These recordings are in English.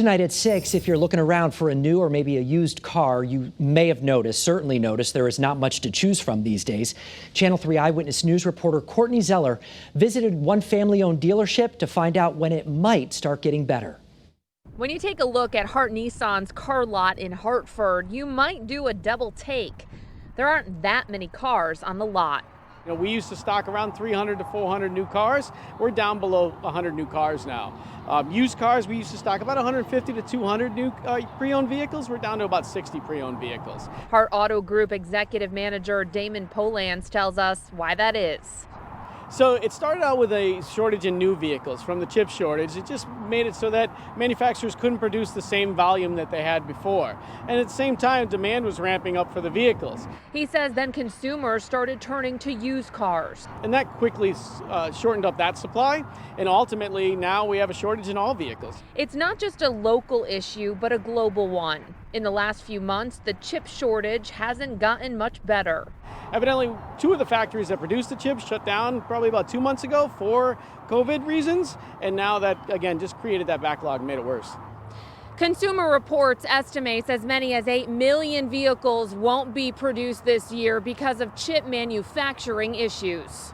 Tonight at 6, if you're looking around for a new or maybe a used car, you may have certainly noticed, there is not much to choose from these days. Channel 3 Eyewitness News reporter Courtney Zeller visited one family-owned dealership to find out when it might start getting better. When you take a look at Hart Nissan's car lot in Hartford, you might do a double take. There aren't that many cars on the lot. You know, we used to stock around 300 to 400 new cars. We're down below 100 new cars now. Used cars, we used to stock about 150 to 200 new pre-owned vehicles. We're down to about 60 pre-owned vehicles. Hart Auto Group Executive Manager Damon Polans tells us why that is. So it started out with a shortage in new vehicles from the chip shortage. It just made it so that manufacturers couldn't produce the same volume that they had before. And at the same time, demand was ramping up for the vehicles. He says then consumers started turning to used cars. And that quickly shortened up that supply. And ultimately, now we have a shortage in all vehicles. It's not just a local issue, but a global one. In the last few months, the chip shortage hasn't gotten much better. Evidently, two of the factories that produced the chips shut down probably about 2 months ago for COVID reasons. And now that, again, just created that backlog and made it worse. Consumer Reports estimates as many as 8 million vehicles won't be produced this year because of chip manufacturing issues.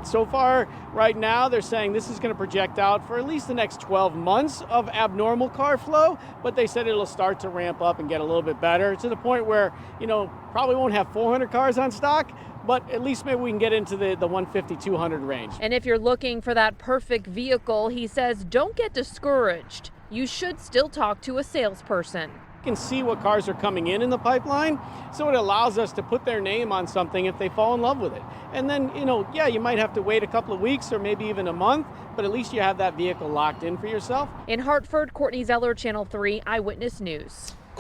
So far, right now, they're saying this is going to project out for at least the next 12 months of abnormal car flow, but they said it'll start to ramp up and get a little bit better to the point where, probably won't have 400 cars on stock, but at least maybe we can get into the 150, 200 range. And if you're looking for that perfect vehicle, he says, don't get discouraged. You should still talk to a salesperson. Can see what cars are coming in the pipeline, so it allows us to put their name on something if they fall in love with it. And then, you might have to wait a couple of weeks or maybe even a month, but at least you have that vehicle locked in for yourself. In Hartford, Courtney Zeller, Channel 3 Eyewitness News.